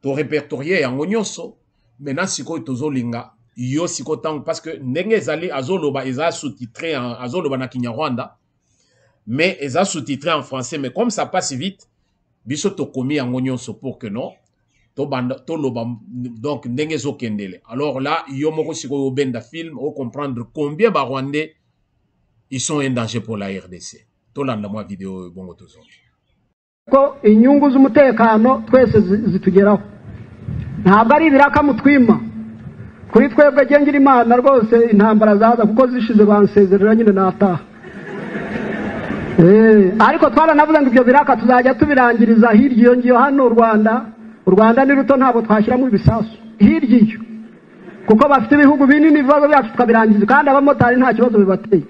to répertorier yango nyonso. Maintenant sikoy tozolinga yo siko tango parce que ndenge ezali azoloba eza sous-titré en azoloba na Kinyarwanda mais eza sous-titré en français, mais comme ça passe vite biso to komi yango nyonso pour que non to banda to loba donc ndenge zo kendele. Alors là yo moko siko benda film au comprendre combien ba Rwandais ils sont un danger pour la RDC. To landa moi vidéo bongo tozo ko inyungu z'umutekano twese zitugeraho ntabwo ari ibiraka mutwima kuri twebwe gengira Imana rwose intambara zaza kuko zishize bansezerera nyine nataha ariko twaranavuze ngo ibyo biraka tuzajya tubirangiriza hirya iyo ngiyo hano u Rwanda ni ruto ntabwo twashyiramo ibisasu hirya iyo kuko bafite ibihugu binini ibibazo byacu tukabirangiza kandi abamotari nta kibazo bibateye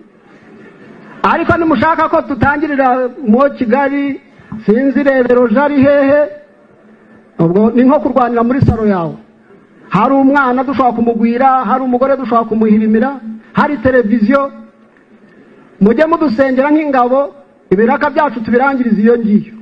ariko nimushaka ko tutangirira mu Kigali sinzi rebero jari hehe ubwo ni nko kurwanira muri saro yawe hari umwana dushobora kumugwira hari umugore dushobora kumuhirimira hari televiziyo mujye mudusengera nk'ingabo ibiraka byacu tubirangiriza iyo ngiyo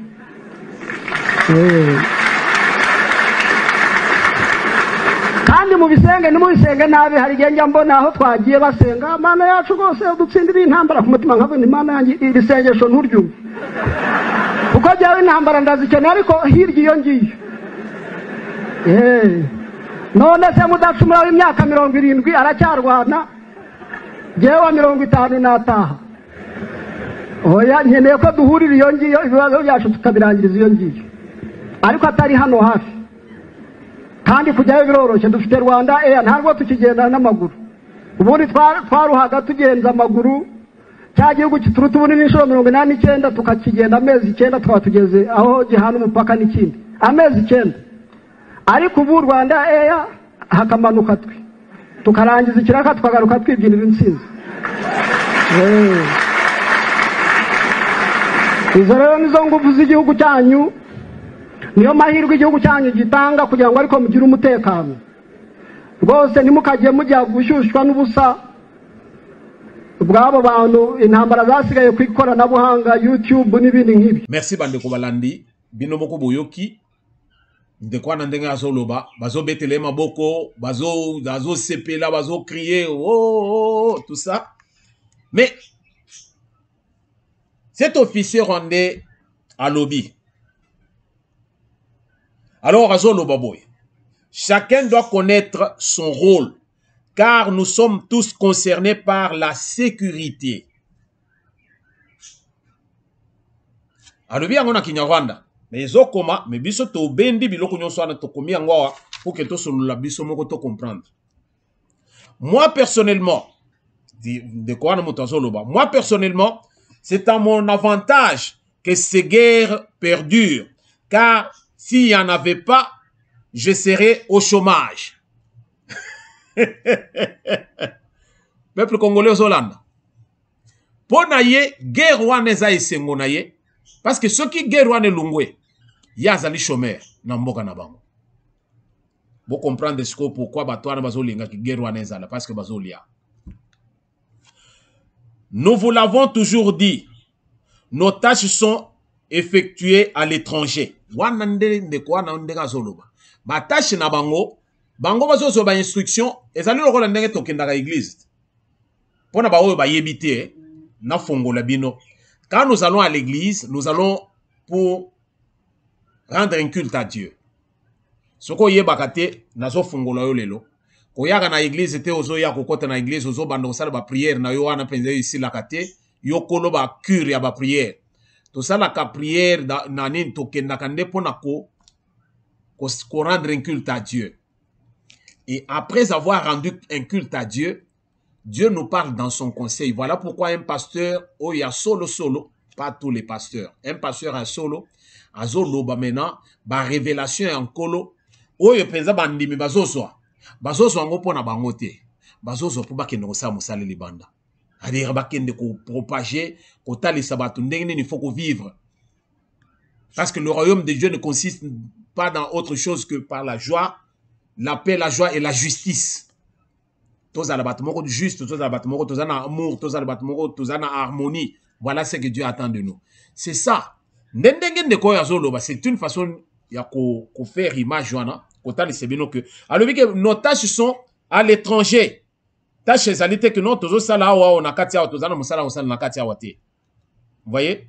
kandi mubisenge nimubisenge nabi hari igihe njya mbona aho twagiye basenga Mana yacu rwose dutsindire intambara ku mutima nkavuga Imana yanjye iri sengesho nturyumve kuko jyawe intambara ndazikeneye ariko hirya iyo ngiyo none se mudacumura w'imyaka 70 aracyarwana jewe 50 nataha oya nkeneye ko duhurira iyo ngiyo ibibazo byacu tukabirangiriza iyo ngiyo ariko atari hano hafi kandi kujyayo biroroshye dufite Rwanda ntabwo tukigenda n'amaguru ubundi twaruhaga tugenza amaguru cya gihugu kituruta ubunini inshuro 89 tukakigenda amezi 9 tukaba tugeze aho gihana umupaka n'ikindi amezi 9 ariko ubu Rwanda hakamanuka twe tukarangiza ikiraka tukagaruka twibyinira insinzi izo rero nizo nguvu z'igihugu cyanyu niyo mahirwe igihugu cyanyu gitanga kugira ngo ariko mugire umutekano rwose ntimukajye mujya gushyushywa n'ubusa bwabo bantu intambara zasigaye ku ikoranabuhanga YouTube n'ibindi nk'ibi. Merci bandeko balandi bino moko boyoki ndeko na ndenge azoloba bazo betele maboko bazo sepela bazo crier tout ça mais cet officier rwandais à lobby. Alors, azoloba boy, chacun doit connaître son rôle, car nous sommes tous concernés par la sécurité. Alobi yango na Kinyarwanda, mais ezokoma, mais biso to bendi biloko nyonso ana to komi yango pour que to solola biso moko to comprendre. Moi personnellement, de quoi na moto azoloba, moi personnellement, c'est à mon avantage que ces guerres perdurent, car s'il n'y en avait pas, je serais au chômage. Peuple congolais aux Hollande. Pour naye, guerre wana esengo naye, parce que ceux qui guerre wana lungwe, yazali chômeur, na mboka na bango. Vous comprenez ce que pourquoi batwana bazolinga ki guerre wana ezala, parce que bazolia. Nous vous l'avons toujours dit, nos tâches sont effectuées à l'étranger. Ba tâche na bango bazo ba instruction ezali lokola ndenge tokenda ka église pona ba oyo ba yebite na fongola bino. Quand nous allons à l'église, nous allons pour rendre un culte à Dieu. Soko yebaka te nazo fongola yo lelo ko yaka na église te ozo ya kokota na église ozo bando sala ba prière na yo wana penze ici la kate yo kolo ba cure ya ba prière. Tout ça la prière na nini tokenda kande pona ko rendre un culte à Dieu. Et après avoir rendu un culte à Dieu, Dieu nous parle dans son conseil. Voilà pourquoi un pasteur, oh, il y a solo, pas tous les pasteurs. Un pasteur a solo, a solo, maintenant, ba révélation en colo, oh, il pensa bandimi bazosoa. Bazosoa ngo pona bangote. Bazosoa pour bakende ko sa musale libanda. C'est-à-dire bakende ko propager, ko tali sabatu ndenge il faut ko vivre. Parce que le royaume de Dieu ne consiste pas dans autre chose que par la joie, la paix, la joie et la justice. Tous à la bâtiment juste, tous à la bâtiment, tous à l'amour, tous à la bâtiment, tous à l'harmonie. Voilà ce que Dieu attend de nous. C'est ça. C'est une façon de faire image. Alors, nos tâches sont à l'étranger. Tâches, c'est que nous, tous ça là, on a katia, tous à katia. Vous voyez?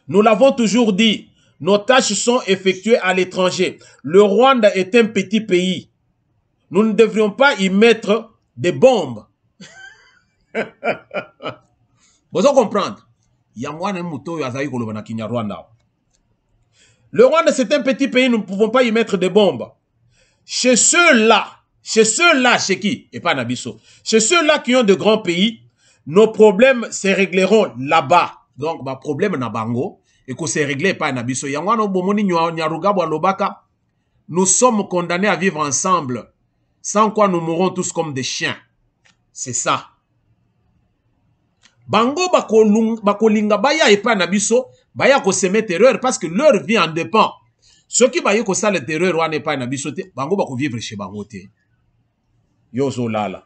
Nous l'avons toujours dit, nos tâches sont effectuées à l'étranger. Le Rwanda est un petit pays. Nous ne devrions pas y mettre des bombes. Vous allez comprendre. Le Rwanda, c'est un petit pays, nous ne pouvons pas y mettre des bombes. Chez ceux-là, chez qui? Et pas Nabiso. Chez ceux-là qui ont de grands pays, nos problèmes se régleront là-bas. Donc, ba problème na bango, et que se régler pas na biso. Yangwano bomoni nyaruga lobaka, nous sommes condamnés à vivre ensemble, sans quoi nous mourrons tous comme des chiens. C'est ça. Bango bakolinga baya et pas na biso, baya ko semer terreur parce que leur vie en dépend. Ceux qui baye ko sale terreur wane pas na biso te, bango bako vivre chez bango te. Yozo lala.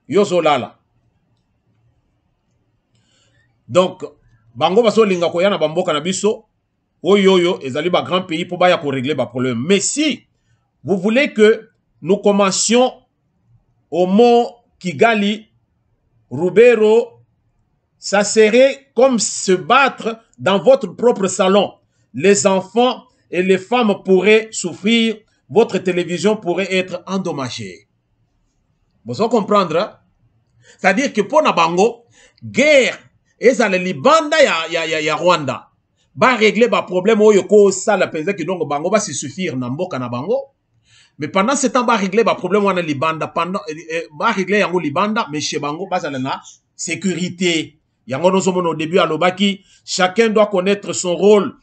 Yozo lala. Donc, bango baso linga ko yana bamboka na biso, oyoyo, ezali ba grand pays pour baya ko régler ba problème. Mais si vous voulez que nous commencions au mont Kigali, Rubero, ça serait comme se battre dans votre propre salon. Les enfants et les femmes pourraient souffrir, votre télévision pourrait être endommagée. Vous allez comprendre? C'est-à-dire que pour Nabango, guerre, et ça les libanda ya Rwanda, va régler le problème où yoko ça la pensée que donc Bango va se suffire Namboka na Bango. Mais pendant ce temps, va régler le problème où on a libanda, pendant, va régler yango libanda, mais chez Bango, va na sécurité. Yango nous sommes au début à Lobaki, chacun doit connaître son rôle,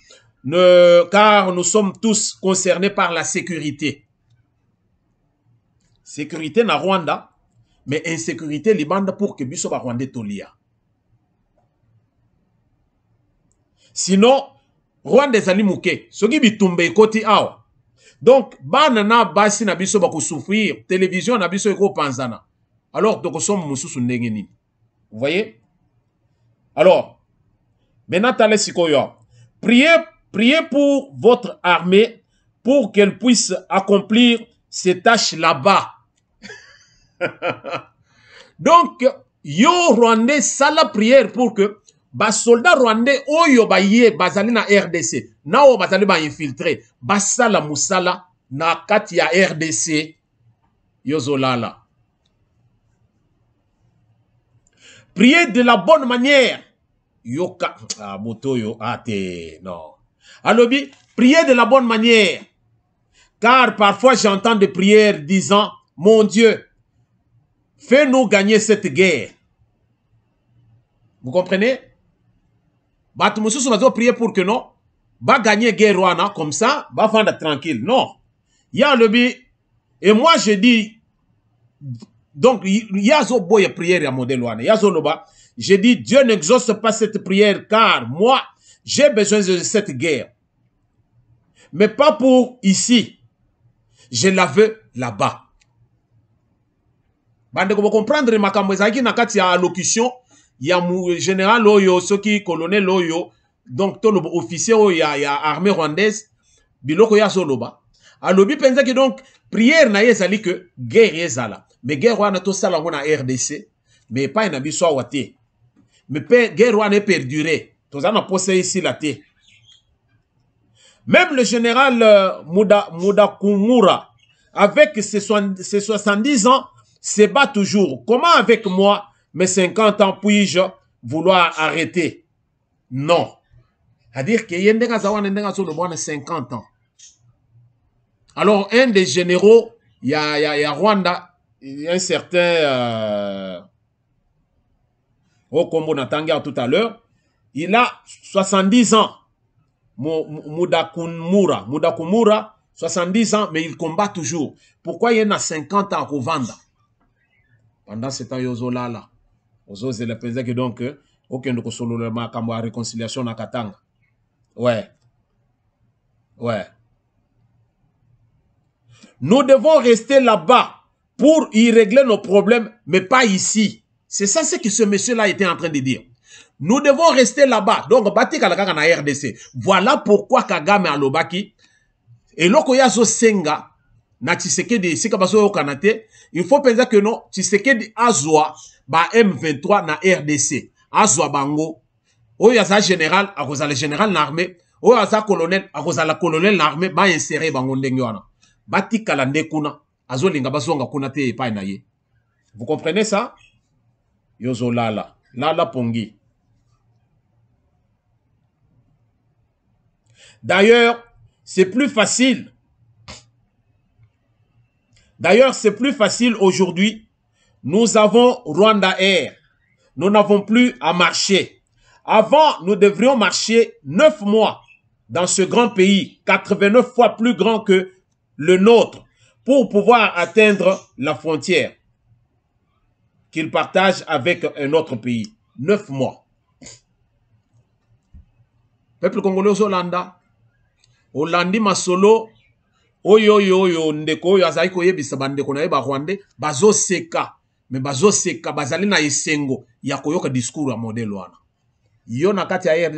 car nous sommes tous concernés par la sécurité. Sécurité na Rwanda, mais insécurité libanda pour que biso ba Rwanda tolia. Sinon, Rwanda ezali muke, soki bitumbe koti awa. Donc, banana basi na biso ba ko souffrir, télévision na biso eko panzana. Alors, donc sommes mususu ndenge nini. Vous voyez? Alors, maintenant, priez pour votre armée pour qu'elle puisse accomplir ses tâches là-bas. Donc, yo Rwandais, ça la prière pour que ba soldat Rwandais oyo ba ye bazali na RDC, na o bazali ba infiltré, ba sala musala na kati ya RDC yozolala. Priez de la bonne manière. Yoka, ah, botoyo, ate, non. Alobi, priez de la bonne manière. Car parfois j'entends des prières disant, mon Dieu, fais-nous gagner cette guerre. Vous comprenez? Batumusu va prier pour que non, va gagner guerre wana, comme ça, va vendre tranquille. Non. Ya lobi, et moi je dis, donc, il y a zo boye prière à modèle wana. Ya zo loba, je dis, Dieu n'exauce pas cette prière, car moi, j'ai besoin de cette guerre. Mais pas pour ici. Je la veux là-bas. Bande ko comprendre makambo ezaki na kati ya allocution ya général oyo soki colonel oyo donc to lobo officier oyo ya armée rwandaise biloko ya zoloba alobi penza ki donc prière na yezali que guerre ezala mais guerre wana to sala ngona RDC mais pas na biso wate mais guerre wana perdurer tozana posé ici la té. Même le général Muda Kumura avec ses 70 ans se bat toujours. Comment avec moi, mes 50 ans, puis-je vouloir arrêter? Non. C'est-à-dire qu'il y a 50 ans. Alors, un des généraux, il y a Rwanda, il y a un certain Okombo Natanga tout à l'heure, il a 70 ans. Muda Kumura, 70 ans, mais il combat toujours. Pourquoi il y en a 50 ans à Rwanda? Pendant ce temps, yozo lala. Ozo zele penze que donc, aucun de solo le makambo à réconciliation na Katanga. Ouais. Ouais. Nous devons rester là-bas pour y régler nos problèmes, mais pas ici. C'est ça ce que ce monsieur-là était en train de dire. Nous devons rester là-bas. Donc, bati kalaka na RDC. Voilà pourquoi Kagame a lobaki. Et loko yazo senga. Na Tshisekedi sika baso kanate, il faut penser que non, Tshisekedi azwa ba M23 na RDC, azwa bango. Oyo aza général, akoza le général na armée, oyo aza colonel, akoza la colonel na armée, ba insérer bango ndenge wana. Bati kalande kuna, azo linga bazonga kuna te epai na ye. Vous comprenez ça? Yozo lala, lala pongi. D'ailleurs, c'est plus facile. D'ailleurs, c'est plus facile aujourd'hui. Nous avons Rwanda Air. nous n'avons plus à marcher. Avant, nous devrions marcher 9 mois dans ce grand pays, 89 fois plus grand que le nôtre, pour pouvoir atteindre la frontière qu'il partage avec un autre pays. 9 mois. Peuple congolais aux Hollanda. Hollandi masolo. Oyo ndeko oyo azali koyebisa bandeko na ye ba Rwandais bazo seka. Mais bazo seka bazali na esengo ya koyoka discours ya modèle wana. Yo na kati ya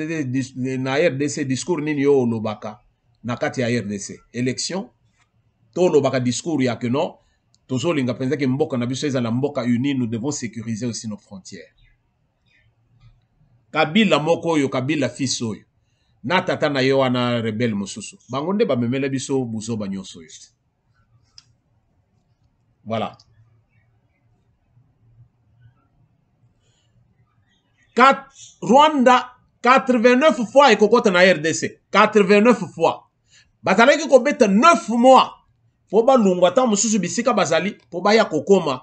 RDC discours nini yo olobaka na kati ya RDC élection to olobaka discours ya que non tozo linga penza ke mboka na biso ezala mboka uni, nous devons sécuriser aussi nos frontières. Kabila moko oyo Kabila fils oyo na tata na yo wana rebelle mosusu bango nde bamemela biso buzo banyoso oyo. Voilà. Rwanda 89 fois ekokota na RDC 89 fois bazalaki kobeta 9 mois po balungwa ta mosusu bisika bazali po baya kokoma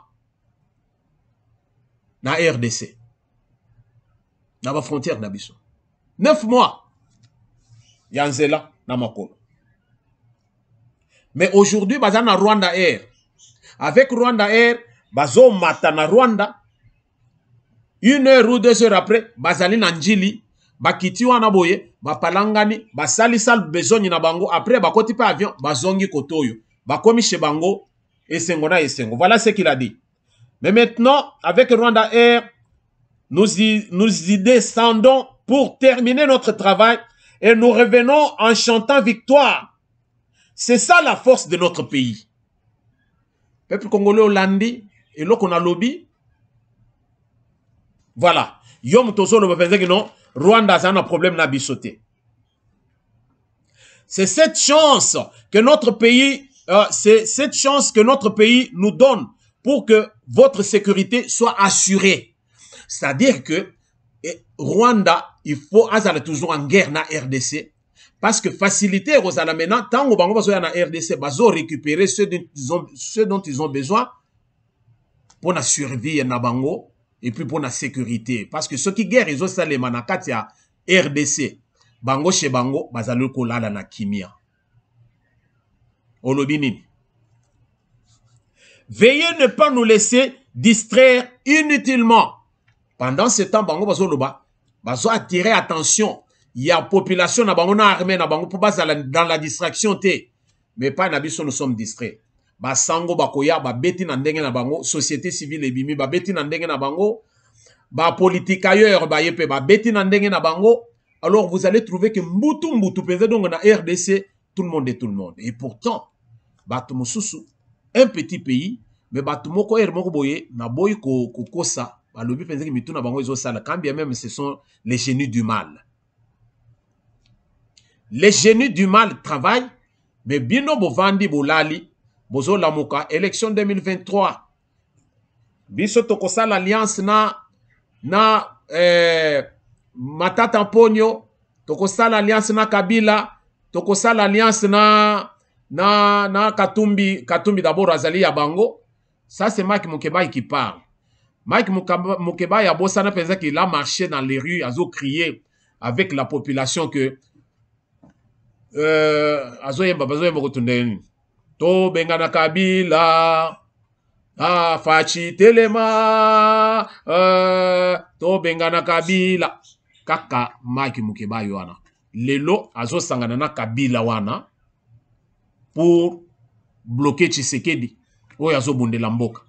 na RDC na ba frontière na biso 9 mois ya nzela na makolo. Mais aujourd'hui bazali na Rwanda Air. Avec Rwanda Air bazo mata na Rwanda 1 heure ou 2 heures après, bazali na njili, bakiti wana boye, bapalangani, basali sal bezoni na bango, après bakoti pa avion, bazongi kotoyo, bakomi chez bango, esengo na esengo. Voilà ce qu'il a dit. Mais maintenant, avec Rwanda Air, nous y descendons pour terminer notre travail et nous revenons en chantant victoire. C'est ça la force de notre pays. Peuple congolais Hollandi, et là qu'on a lobby, voilà. Yom Tozo ne me que non. Rwanda a un problème na bisoté. C'est cette chance que notre pays, nous donne pour que votre sécurité soit assurée. C'est-à-dire que Rwanda, il faut azala toujours en guerre na RDC. Parce que faciliter Rosala maintenant, tant que bango bazo na RDC, bazo récupérer ce dont ils ont besoin pour la survie na bango. Et puis pour la sécurité. Parce que ceux qui guerrent, ils ont ça les manakati à RDC. Bango chez bango, bazalo kolala na kimia. Olobinini. Veillez ne pas nous laisser distraire inutilement. Pendant ce temps, bango bazoloba, bazo attirer attention. Il y a population na bango na armée na bango pour bazala dans la distraction te. Mais pas na biso nous sommes distraits. Ba sango bakoya ba beti na ndenge na bango société civile ebimi ba beti na ndenge na bango ba politique ailleurs ba yepe ba beti na ndenge na bango. Alors vous allez trouver que mbutu penza donc na RDC tout le monde est tout le monde. Et pourtant batu mususu un petit pays mais batu moko moko boye na boy ko kosa ba lobi penza ki mitu na bango ezo sala quand bien même ce sont les génies du mal. Les génies du mal travaillent mais bino bovandi bolali bozo lamuka élection 2023 biso tokosa l'alliance na Matata Mponyo tokosa l'alliance na Kabila tokosa l'alliance na Katumbi d'abord azali ya bango. Ça c'est Mike Mukeba qui parle. Mike Mukeba ya bossa na pensa qu'il a marché dans les rues azo crier avec la population que azo yemba kotundeni to bengana Kabila fachi telema to bengana Kabila kaka Mike Mukeba wana lelo azo sangana na Kabila wana pour bloquer Tshisekedi oyo azo bondela mboka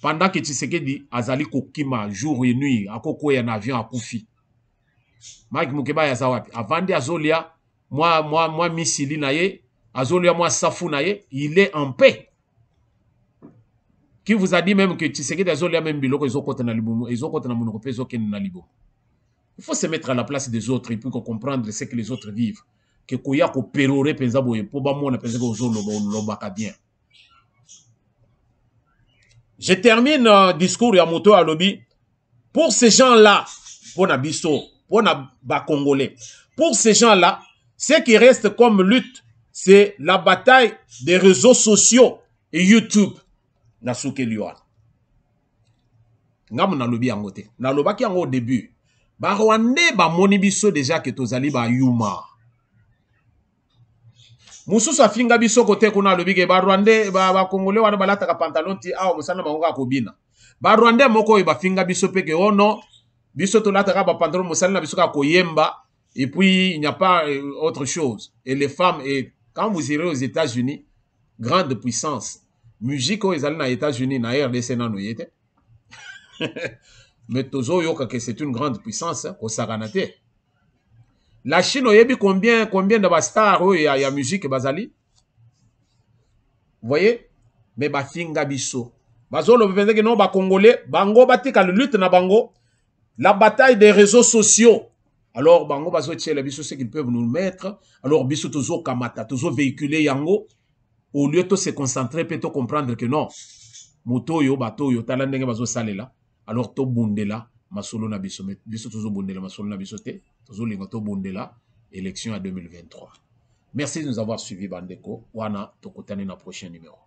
pendant que Tshisekedi azali kokima jour et nuit akoko ya na avion akufi. Mike Mukeba ya zawapi avandi azolia moi misili na ye azolia moi safu na ye, il est en paix. Qui vous a dit même que Tshisekedi azolia même biloko ezokota na libumu ezokota na monoko pezo ken na libumu. Il faut se mettre à la place des autres et puis comprendre ce que les autres vivent. Que koya ko perore penza boye po ba mona penza ko zoloba bien. Je termine discours ya moto à lobby. Pour ces gens-là, pour Nabiso, pour ba Congolais, pour ces gens-là, ce qui reste comme lutte, c'est la bataille des réseaux sociaux et YouTube. Nasuke Liwa. ngamu nalobi yango te. Nalobaki yango au début. Ba Rwandais ba moni biso déjà que tozali ba yuma. Mususu afinga biso kote kuna alobi ke ba Rwandais ba Congolais wana balataka pantalon ti awa musana bango akobina. Ba Rwandais moko oyo bafinga biso pe ke ono biso tolataka ba pantalon musana biso ka koyemba et puis il n'y a pas autre chose. Et les femmes, et quand vous irez aux États-Unis, grande puissance, musique aux États-Unis na RDC na noyete. Mais tozo yoka que c'est une grande puissance au Saranate. La Chine oyebi combien de stars il y a musique bazali. Vous voyez? Mais ba finga biso. Bazolo bevende que non ba Congolais, bango batika le lutte na bango. La bataille des réseaux sociaux. Alors bango bazo tchela biso ce qu'ils peuvent nous mettre. Alors biso tozo kamata, tozo véhiculer yango au lieu de se concentrer peut comprendre que non. Moto yo bato yo tala ndenge bazo salela. Alors to bundela masolo na biso biso tozo bundela masolo na biso te. Tozo linga to bundela élection à 2023. Merci de nous avoir suivis bandeko. Wana tokutani na prochain numéro.